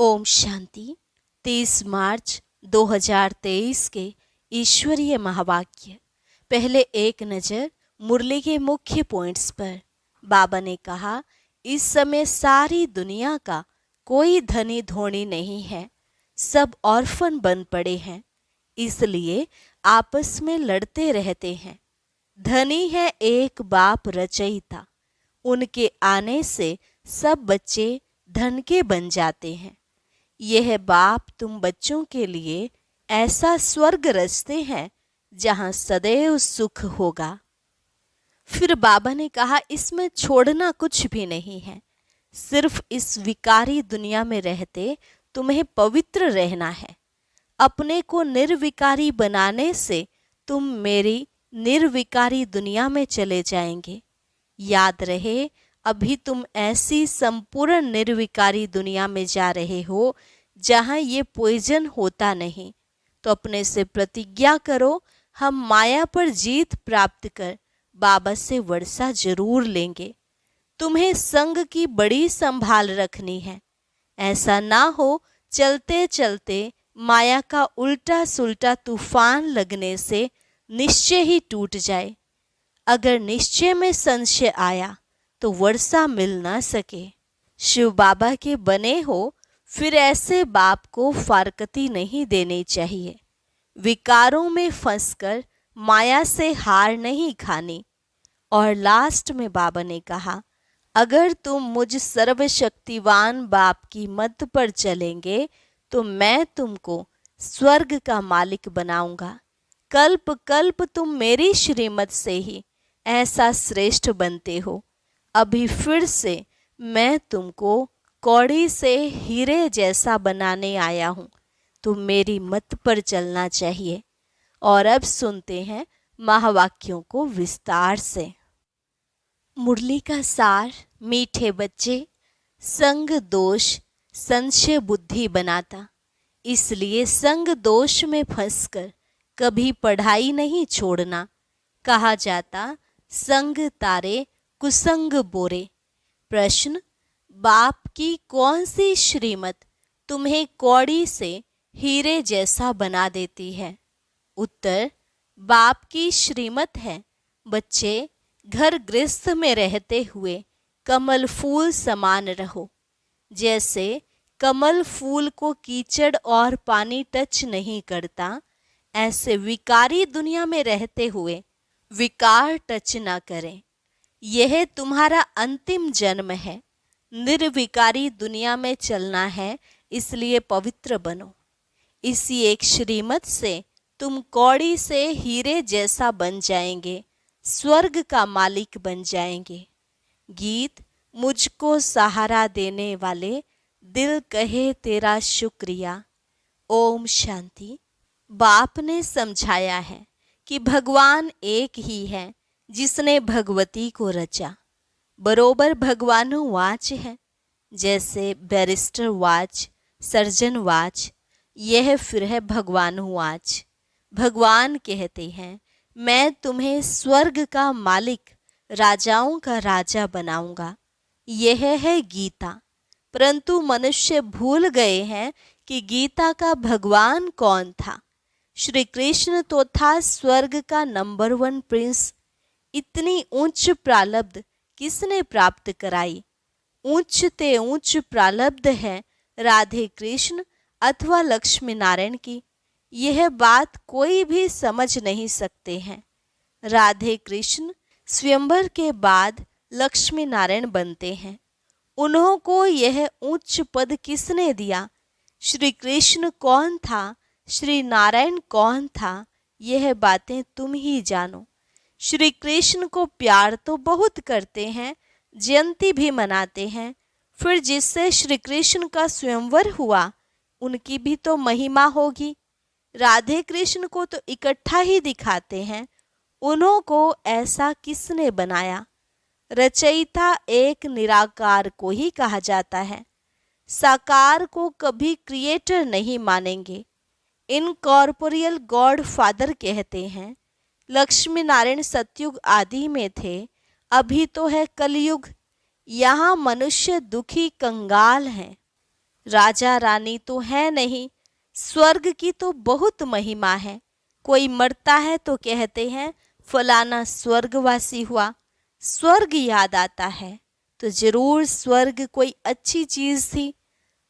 ओम शांति। 30 मार्च 2023 के ईश्वरीय महावाक्य। पहले एक नज़र मुरली के मुख्य पॉइंट्स पर। बाबा ने कहा, इस समय सारी दुनिया का कोई धनी धोनी नहीं है, सब ऑर्फन बन पड़े हैं, इसलिए आपस में लड़ते रहते हैं। धनी है एक बाप रचयिता, उनके आने से सब बच्चे धन के बन जाते हैं। यह बाप तुम बच्चों के लिए ऐसा स्वर्ग रचते हैं जहां सदैव सुख होगा। फिर बाबा ने कहा, इसमें छोड़ना कुछ भी नहीं है, सिर्फ इस विकारी दुनिया में रहते तुम्हें पवित्र रहना है। अपने को निर्विकारी बनाने से तुम मेरी निर्विकारी दुनिया में चले जाएंगे। याद रहे, अभी तुम ऐसी संपूर्ण निर्विकारी दुनिया में जा रहे हो जहां ये पॉइजन होता नहीं। तो अपने से प्रतिज्ञा करो, हम माया पर जीत प्राप्त कर बाबा से वर्षा जरूर लेंगे। तुम्हें संग की बड़ी संभाल रखनी है, ऐसा ना हो चलते चलते माया का उल्टा सुल्टा तूफान लगने से निश्चय ही टूट जाए। अगर निश्चय में संशय आया तो वर्षा मिल ना सके। शिव बाबा के बने हो, फिर ऐसे बाप को फारकती नहीं देनी चाहिए। विकारों में फंसकर माया से हार नहीं खानी। और लास्ट में बाबा ने कहा, अगर तुम मुझ सर्वशक्तिवान बाप की मत पर चलेंगे तो मैं तुमको स्वर्ग का मालिक बनाऊंगा। कल्प कल्प तुम मेरी श्रीमत से ही ऐसा श्रेष्ठ बनते हो। अभी फिर से मैं तुमको कौड़ी से हीरे जैसा बनाने आया हूँ, तो मेरी मत पर चलना चाहिए। और अब सुनते हैं महावाक्यों को विस्तार से। मुरली का सार। मीठे बच्चे, संग दोष संशय बुद्धि बनाता, इसलिए संग दोष में फंसकर कभी पढ़ाई नहीं छोड़ना। कहा जाता, संग तारे कुसंग बोरे। प्रश्न, बाप की कौन सी श्रीमत तुम्हें कौड़ी से हीरे जैसा बना देती है? उत्तर, बाप की श्रीमत है, बच्चे घर गृहस्थ में रहते हुए कमल फूल समान रहो। जैसे कमल फूल को कीचड़ और पानी टच नहीं करता, ऐसे विकारी दुनिया में रहते हुए विकार टच ना करें। यह तुम्हारा अंतिम जन्म है। निर्विकारी दुनिया में चलना है, इसलिए पवित्र बनो। इसी एक श्रीमत से तुम कौड़ी से हीरे जैसा बन जाएंगे, स्वर्ग का मालिक बन जाएंगे। गीत। मुझको सहारा देने वाले, दिल कहे तेरा शुक्रिया। ओम शांति। बाप ने समझाया है कि भगवान एक ही है जिसने भगवती को रचा। बरोबर भगवानों वाच है, जैसे बैरिस्टर वाच, सर्जन वाच, यह फिर है भगवान वाच। भगवान कहते हैं, मैं तुम्हें स्वर्ग का मालिक, राजाओं का राजा बनाऊंगा। यह है गीता। परंतु मनुष्य भूल गए हैं कि गीता का भगवान कौन था। श्री कृष्ण तो था स्वर्ग का नंबर 1 प्रिंस। इतनी उच्च प्रालब्ध किसने प्राप्त कराई? उच्च ते उच्च प्रालब्ध है राधे कृष्ण अथवा लक्ष्मी नारायण की। यह बात कोई भी समझ नहीं सकते हैं। राधे कृष्ण स्वयंवर के बाद लक्ष्मी नारायण बनते हैं। उन्हों को यह उच्च पद किसने दिया? श्री कृष्ण कौन था, श्री नारायण कौन था, यह बातें तुम ही जानो। श्री कृष्ण को प्यार तो बहुत करते हैं, जयंती भी मनाते हैं। फिर जिससे श्री कृष्ण का स्वयंवर हुआ, उनकी भी तो महिमा होगी। राधे कृष्ण को तो इकट्ठा ही दिखाते हैं। उन्हों को ऐसा किसने बनाया? रचयिता एक निराकार को ही कहा जाता है। साकार को कभी क्रिएटर नहीं मानेंगे। इनकॉर्पोरियल गॉड फादर कहते हैं। लक्ष्मी नारायण सतयुग आदि में थे, अभी तो है कलयुग। यहाँ मनुष्य दुखी कंगाल हैं। राजा रानी तो है नहीं, स्वर्ग की तो बहुत महिमा है। कोई मरता है तो कहते हैं फलाना स्वर्गवासी हुआ। स्वर्ग याद आता है तो जरूर स्वर्ग कोई अच्छी चीज थी।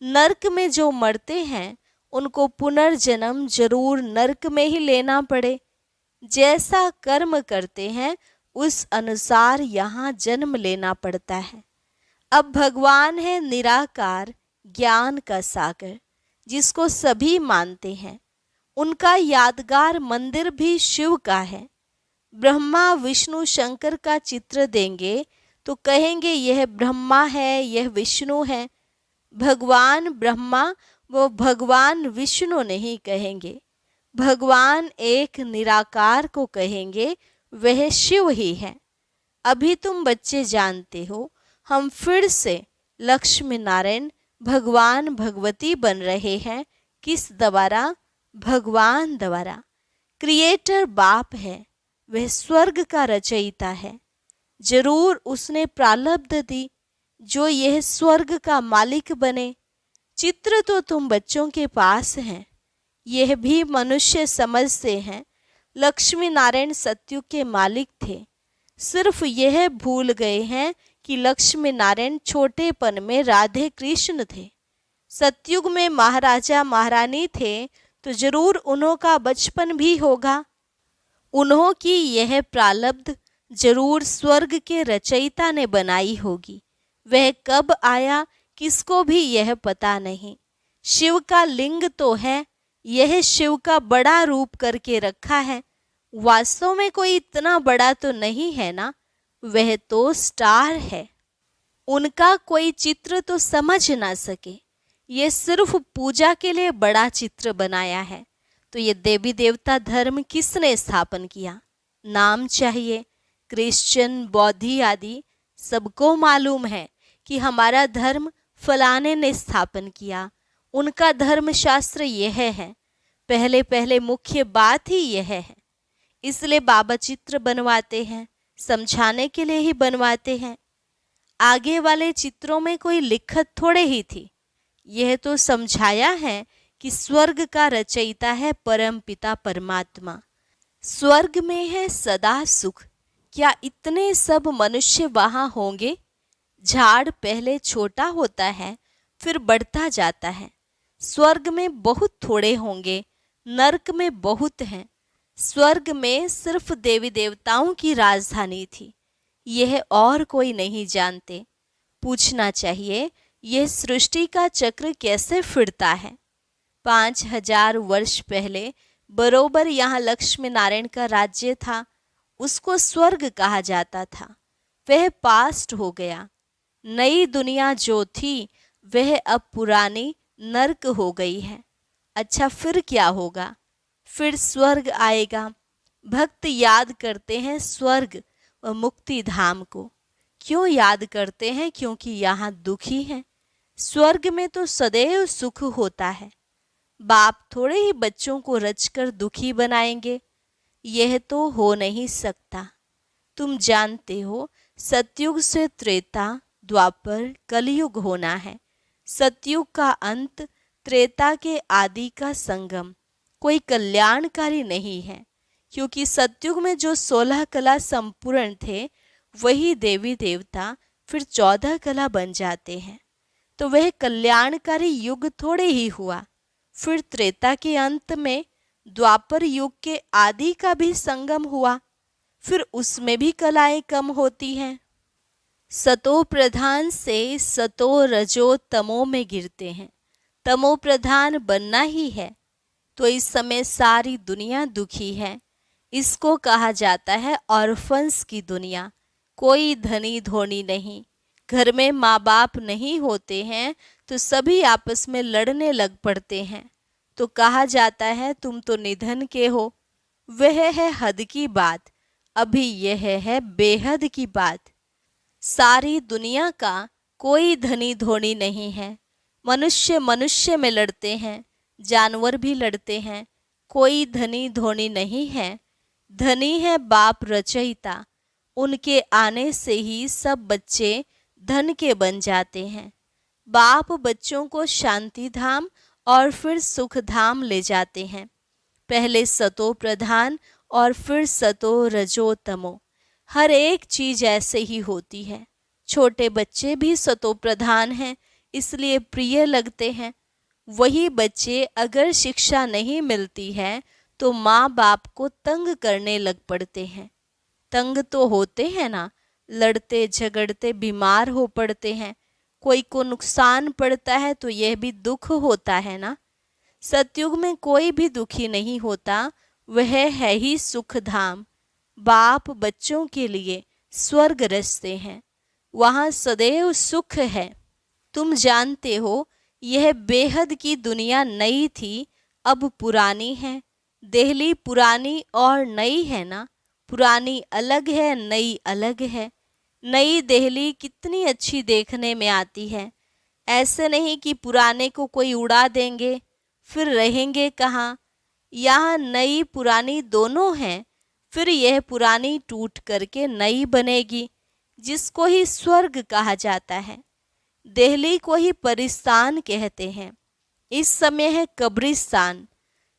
नरक में जो मरते हैं उनको पुनर्जन्म जरूर नरक में ही लेना पड़े। जैसा कर्म करते हैं उस अनुसार यहाँ जन्म लेना पड़ता है। अब भगवान है निराकार ज्ञान का सागर, जिसको सभी मानते हैं। उनका यादगार मंदिर भी शिव का है। ब्रह्मा विष्णु शंकर का चित्र देंगे तो कहेंगे यह ब्रह्मा है, यह विष्णु है। भगवान ब्रह्मा वो भगवान विष्णु नहीं कहेंगे। भगवान एक निराकार को कहेंगे, वह शिव ही है। अभी तुम बच्चे जानते हो, हम फिर से लक्ष्मी नारायण भगवान भगवती बन रहे हैं। किस द्वारा? भगवान द्वारा। क्रिएटर बाप है, वह स्वर्ग का रचयिता है। जरूर उसने प्रारब्ध दी जो यह स्वर्ग का मालिक बने। चित्र तो तुम बच्चों के पास हैं, यह भी मनुष्य समझते हैं। लक्ष्मी नारायण सतयुग के मालिक थे, सिर्फ यह भूल गए हैं कि लक्ष्मी नारायण छोटेपन में राधे कृष्ण थे। सतयुग में महाराजा महारानी थे तो जरूर उन्हों का बचपन भी होगा। उन्हों की यह प्रारब्ध जरूर स्वर्ग के रचयिता ने बनाई होगी। वह कब आया किसको भी यह पता नहीं। शिव का लिंग तो है, यह शिव का बड़ा रूप करके रखा है। वास्तव में कोई इतना बड़ा तो नहीं है ना, वह तो स्टार है। उनका कोई चित्र तो समझ ना सके, ये सिर्फ पूजा के लिए बड़ा चित्र बनाया है। तो ये देवी देवता धर्म किसने स्थापन किया? नाम चाहिए। क्रिश्चियन बौद्धी आदि सबको मालूम है कि हमारा धर्म फलाने ने स्थापन किया। उनका धर्म शास्त्र यह है। पहले पहले मुख्य बात ही यह है। इसलिए बाबा चित्र बनवाते हैं, समझाने के लिए ही बनवाते हैं। आगे वाले चित्रों में कोई लिखत थोड़े ही थी। यह तो समझाया है कि स्वर्ग का रचयिता है परम पिता परमात्मा। स्वर्ग में है सदा सुख। क्या इतने सब मनुष्य वहां होंगे? झाड़ पहले छोटा होता है फिर बढ़ता जाता है। स्वर्ग में बहुत थोड़े होंगे, नरक में बहुत हैं। स्वर्ग में सिर्फ देवी देवताओं की राजधानी थी, यह और कोई नहीं जानते। पूछना चाहिए यह सृष्टि का चक्र कैसे फिरता है। 5000 वर्ष पहले बरोबर यहाँ लक्ष्मी नारायण का राज्य था, उसको स्वर्ग कहा जाता था। वह पास्ट हो गया। नई दुनिया जो थी वह अब पुरानी नरक हो गई है। अच्छा फिर क्या होगा? फिर स्वर्ग आएगा। भक्त याद करते हैं स्वर्ग व मुक्ति धाम को। क्यों याद करते हैं? क्योंकि यहाँ दुखी हैं। स्वर्ग में तो सदैव सुख होता है। बाप थोड़े ही बच्चों को रचकर दुखी बनाएंगे, यह तो हो नहीं सकता। तुम जानते हो सतयुग से त्रेता द्वापर कलयुग होना है। सतयुग का अंत त्रेता के आदि का संगम कोई कल्याणकारी नहीं है, क्योंकि सतयुग में जो 16 कला संपूर्ण थे वही देवी देवता फिर 14 कला बन जाते हैं। तो वह कल्याणकारी युग थोड़े ही हुआ। फिर त्रेता के अंत में द्वापर युग के आदि का भी संगम हुआ, फिर उसमें भी कलाएं कम होती हैं। सतो प्रधान से सतो रजो तमो में गिरते हैं। तमो प्रधान बनना ही है। तो इस समय सारी दुनिया दुखी है। इसको कहा जाता है ऑर्फन्स की दुनिया। कोई धनी धोनी नहीं, घर में माँ बाप नहीं होते हैं तो सभी आपस में लड़ने लग पड़ते हैं। तो कहा जाता है तुम तो निधन के हो। वह है हद की बात, अभी यह है बेहद की बात। सारी दुनिया का कोई धनी धोनी नहीं है। मनुष्य मनुष्य में लड़ते हैं, जानवर भी लड़ते हैं। कोई धनी धोनी नहीं है। धनी है बाप रचयिता, उनके आने से ही सब बच्चे धन के बन जाते हैं। बाप बच्चों को शांति धाम और फिर सुख धाम ले जाते हैं। पहले सतो प्रधान और फिर सतो रजो तमो। हर एक चीज ऐसे ही होती है। छोटे बच्चे भी सतो प्रधान हैं, इसलिए प्रिय लगते हैं। वही बच्चे अगर शिक्षा नहीं मिलती है तो माँ बाप को तंग करने लग पड़ते हैं। तंग तो होते हैं ना, लड़ते झगड़ते बीमार हो पड़ते हैं। कोई को नुकसान पड़ता है तो यह भी दुख होता है ना। सतयुग में कोई भी दुखी नहीं होता, वह है ही सुख धाम। बाप बच्चों के लिए स्वर्ग रचते हैं, वहाँ सदैव सुख है। तुम जानते हो यह बेहद की दुनिया नई थी, अब पुरानी है। दिल्ली पुरानी और नई है ना, पुरानी अलग है, नई अलग है। नई दिल्ली कितनी अच्छी देखने में आती है। ऐसे नहीं कि पुराने को कोई उड़ा देंगे, फिर रहेंगे कहाँ। यहाँ नई पुरानी दोनों हैं, फिर यह पुरानी टूट करके नई बनेगी, जिसको ही स्वर्ग कहा जाता है। दिल्ली को ही परिस्तान कहते हैं, इस समय है कब्रिस्तान।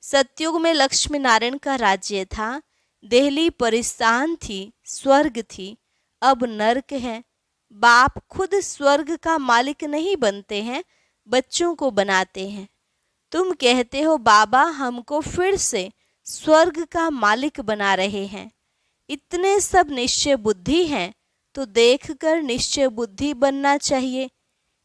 सतयुग में लक्ष्मी नारायण का राज्य था, दिल्ली परिस्तान थी, स्वर्ग थी, अब नर्क है। बाप खुद स्वर्ग का मालिक नहीं बनते हैं, बच्चों को बनाते हैं। तुम कहते हो बाबा हमको फिर से स्वर्ग का मालिक बना रहे हैं। इतने सब निश्चय बुद्धि हैं तो देखकर निश्चय बुद्धि बनना चाहिए।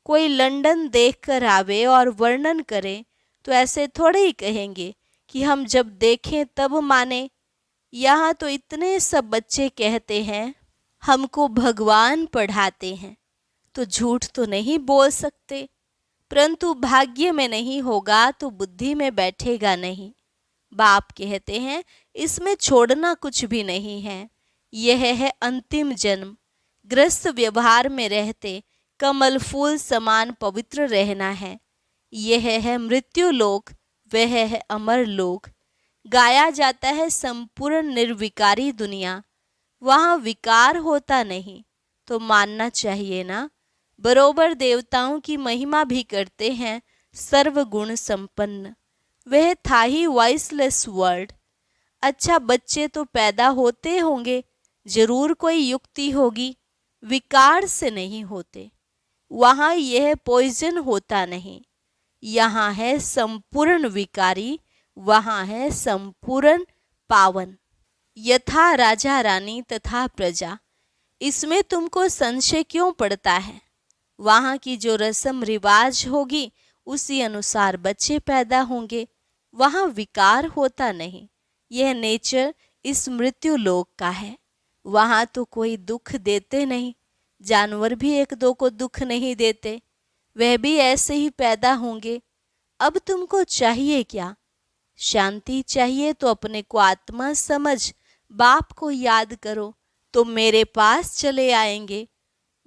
कोई लंदन देखकर आवे और वर्णन करे तो ऐसे थोड़े ही कहेंगे कि हम जब देखें तब माने। यहाँ तो इतने सब बच्चे कहते हैं हमको भगवान पढ़ाते हैं, तो झूठ तो नहीं बोल सकते, परंतु भाग्य में नहीं होगा तो बुद्धि में बैठेगा नहीं। बाप कहते हैं इसमें छोड़ना कुछ भी नहीं है। यह है अंतिम जन्म। ग्रस्त व्यवहार में रहते कमल फूल समान पवित्र रहना है। यह है मृत्यु लोक, वह है अमर लोक। गाया जाता है संपूर्ण निर्विकारी दुनिया, वहाँ विकार होता नहीं, तो मानना चाहिए ना। बरोबर देवताओं की महिमा भी करते हैं सर्वगुण संपन्न। वह था ही वॉइसलेस वर्ड। अच्छा बच्चे तो पैदा होते होंगे, जरूर कोई युक्ति होगी, विकार से नहीं होते। वहाँ यह पॉइजन होता नहीं। यहाँ है संपूर्ण विकारी, वहाँ है संपूर्ण पावन। यथा राजा रानी तथा प्रजा, इसमें तुमको संशय क्यों पड़ता है? वहाँ की जो रस्म रिवाज होगी उसी अनुसार बच्चे पैदा होंगे, वहाँ विकार होता नहीं। यह नेचर इस मृत्यु लोक का है। वहाँ तो कोई दुख देते नहीं, जानवर भी एक दो को दुख नहीं देते, वह भी ऐसे ही पैदा होंगे। अब तुमको चाहिए क्या? शांति चाहिए तो अपने को आत्मा समझ बाप को याद करो तो मेरे पास चले आएंगे।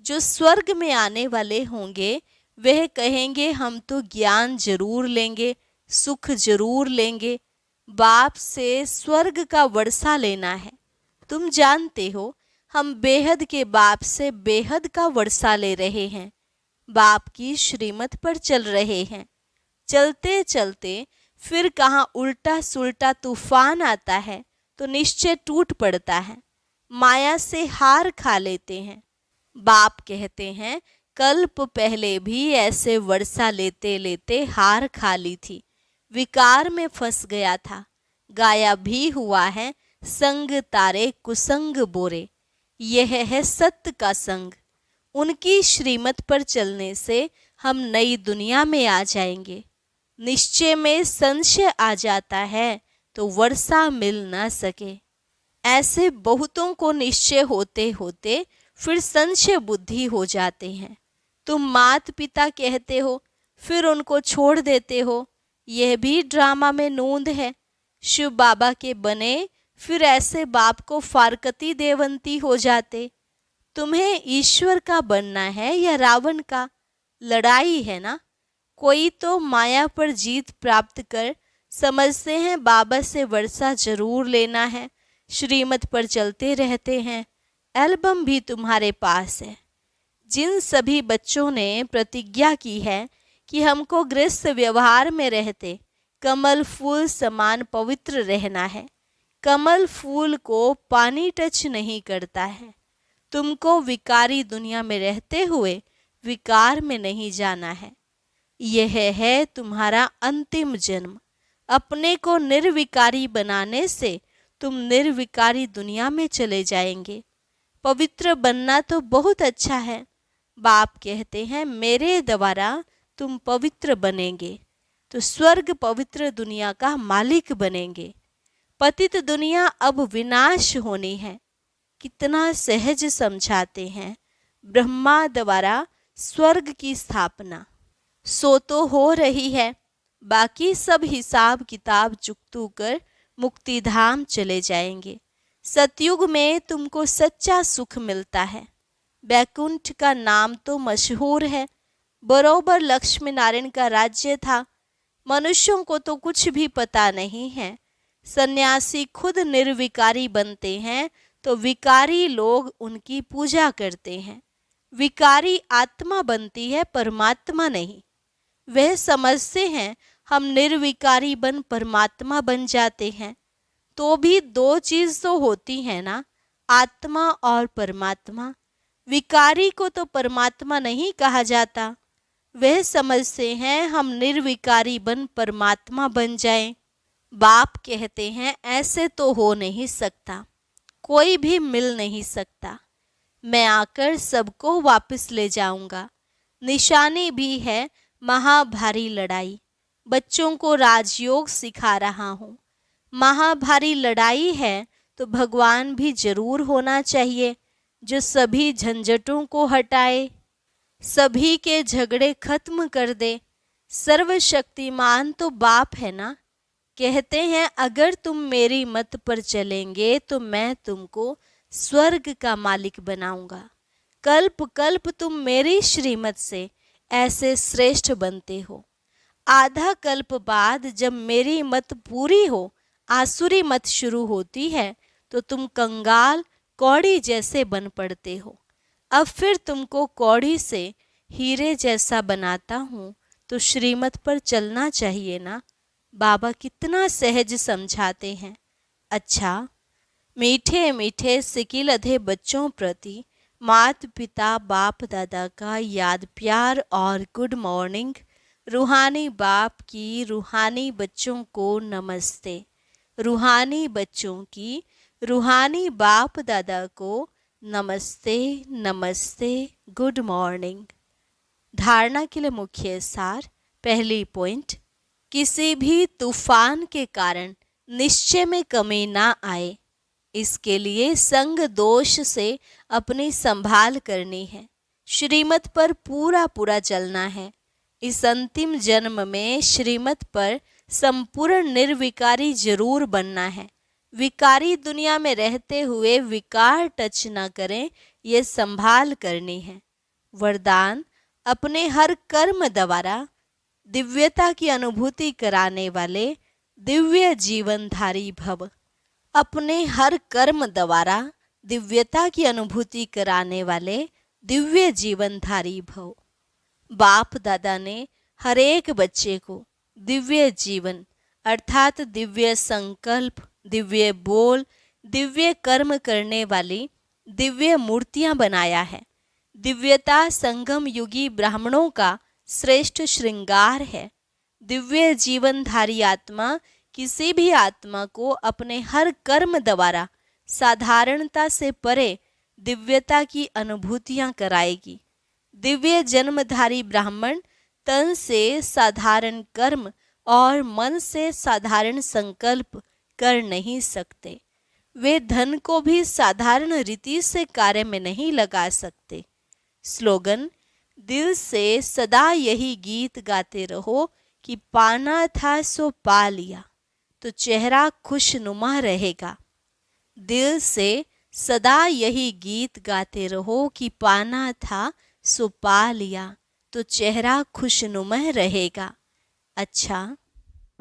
जो स्वर्ग में आने वाले होंगे वह कहेंगे हम तो ज्ञान जरूर लेंगे, सुख जरूर लेंगे, बाप से स्वर्ग का वर्षा लेना है। तुम जानते हो हम बेहद के बाप से बेहद का वर्षा ले रहे हैं, बाप की श्रीमत पर चल रहे हैं। चलते चलते फिर कहाँ उल्टा सुल्टा तूफान आता है तो निश्चय टूट पड़ता है, माया से हार खा लेते हैं। बाप कहते हैं कल्प पहले भी ऐसे वर्षा लेते लेते हार खा ली थी, विकार में फंस गया था, गाया भी हुआ है संग तारे कुसंग बोरे। यह है सत्य का संग। उनकी श्रीमत पर चलने से हम नई दुनिया में आ जाएंगे। निश्चय में संशय आ जाता है तो वर्षा मिल ना सके। ऐसे बहुतों को निश्चय होते होते फिर संशय बुद्धि हो जाते हैं। तुम माता पिता कहते हो फिर उनको छोड़ देते हो, यह भी ड्रामा में नूंद है। शिव बाबा के बने फिर ऐसे बाप को फारकती देवंती हो जाते। तुम्हें ईश्वर का बनना है या रावण का? लड़ाई है ना। कोई तो माया पर जीत प्राप्त कर समझते हैं बाबा से वर्षा जरूर लेना है, श्रीमत पर चलते रहते हैं। एल्बम भी तुम्हारे पास है, जिन सभी बच्चों ने प्रतिज्ञा की है कि हमको गृहस्थ व्यवहार में रहते कमल फूल समान पवित्र रहना है, कमल फूल को पानी टच नहीं करता है, तुमको विकारी दुनिया में रहते हुए विकार में नहीं जाना है। यह है तुम्हारा अंतिम जन्म। अपने को निर्विकारी बनाने से तुम निर्विकारी दुनिया में चले जाएंगे। पवित्र बनना तो बहुत अच्छा है। बाप कहते हैं मेरे द्वारा तुम पवित्र बनेंगे तो स्वर्ग पवित्र दुनिया का मालिक बनेंगे। पतित दुनिया अब विनाश होनी है। कितना सहज समझाते हैं। ब्रह्मा द्वारा स्वर्ग की स्थापना सो तो हो रही है, बाकी सब हिसाब किताब चुकतू कर मुक्तिधाम चले जाएंगे। सतयुग में तुमको सच्चा सुख मिलता है। बैकुंठ का नाम तो मशहूर है, बरोबर लक्ष्मी नारायण का राज्य था। मनुष्यों को तो कुछ भी पता नहीं है। सन्यासी खुद निर्विकारी बनते हैं तो विकारी लोग उनकी पूजा करते हैं। विकारी आत्मा बनती है, परमात्मा नहीं। वह समझते हैं हम निर्विकारी बन परमात्मा बन जाते हैं। तो भी दो चीज तो होती है ना, आत्मा और परमात्मा। विकारी को तो परमात्मा नहीं कहा जाता। वह समझते हैं हम निर्विकारी बन परमात्मा बन जाएं। बाप कहते हैं ऐसे तो हो नहीं सकता, कोई भी मिल नहीं सकता। मैं आकर सबको वापस ले जाऊंगा। निशानी भी है महाभारी लड़ाई। बच्चों को राजयोग सिखा रहा हूँ। महाभारी लड़ाई है तो भगवान भी जरूर होना चाहिए, जो सभी झंझटों को हटाए, सभी के झगड़े खत्म कर दे। सर्वशक्तिमान तो बाप है ना। कहते हैं अगर तुम मेरी मत पर चलेंगे तो मैं तुमको स्वर्ग का मालिक बनाऊंगा। कल्प कल्प तुम मेरी श्रीमत से ऐसे श्रेष्ठ बनते हो। आधा कल्प बाद जब मेरी मत पूरी हो, आसुरी मत शुरू होती है, तो तुम कंगाल कौड़ी जैसे बन पड़ते हो। अब फिर तुमको कौड़ी से हीरे जैसा बनाता हूँ तो श्रीमत पर चलना चाहिए ना। बाबा कितना सहज समझाते हैं। अच्छा, मीठे मीठे सिकिलधे बच्चों प्रति माता पिता बाप दादा का याद प्यार और गुड मॉर्निंग। रूहानी बाप की रूहानी बच्चों को नमस्ते। रूहानी बच्चों की रूहानी बाप दादा को नमस्ते नमस्ते, गुड मॉर्निंग। धारणा के लिए मुख्य सार। पहली पॉइंट, किसी भी तूफान के कारण निश्चय में कमी ना आए, इसके लिए संग दोष से अपनी संभाल करनी है। श्रीमत पर पूरा पूरा चलना है। इस अंतिम जन्म में श्रीमत पर संपूर्ण निर्विकारी जरूर बनना है। विकारी दुनिया में रहते हुए विकार टच न करें, ये संभाल करनी है। वरदान, अपने हर कर्म द्वारा दिव्यता की अनुभूति कराने वाले दिव्य जीवनधारी भव। अपने हर कर्म द्वारा दिव्यता की अनुभूति कराने वाले दिव्य जीवनधारी भव। बाप दादा ने हर एक बच्चे को दिव्य जीवन अर्थात दिव्य संकल्प, दिव्य बोल, दिव्य कर्म करने वाली दिव्य मूर्तियां बनाया है। दिव्यता संगम युगी ब्राह्मणों का श्रेष्ठ श्रृंगार है। दिव्य जीवनधारी आत्मा किसी भी आत्मा को अपने हर कर्म द्वारा साधारणता से परे दिव्यता की अनुभूतियां कराएगी। दिव्य जन्मधारी ब्राह्मण तन से साधारण कर्म और मन से साधारण संकल्प कर नहीं सकते। वे धन को भी साधारण रीति से कार्य में नहीं लगा सकते। स्लोगन, दिल से सदा यही गीत गाते रहो कि पाना था सो पा लिया, तो चेहरा खुशनुमा रहेगा। दिल से सदा यही गीत गाते रहो कि पाना था सो पा लिया, तो चेहरा खुशनुमा रहेगा। अच्छा,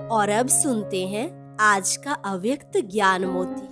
और अब सुनते हैं आज का अव्यक्त ज्ञान मोती।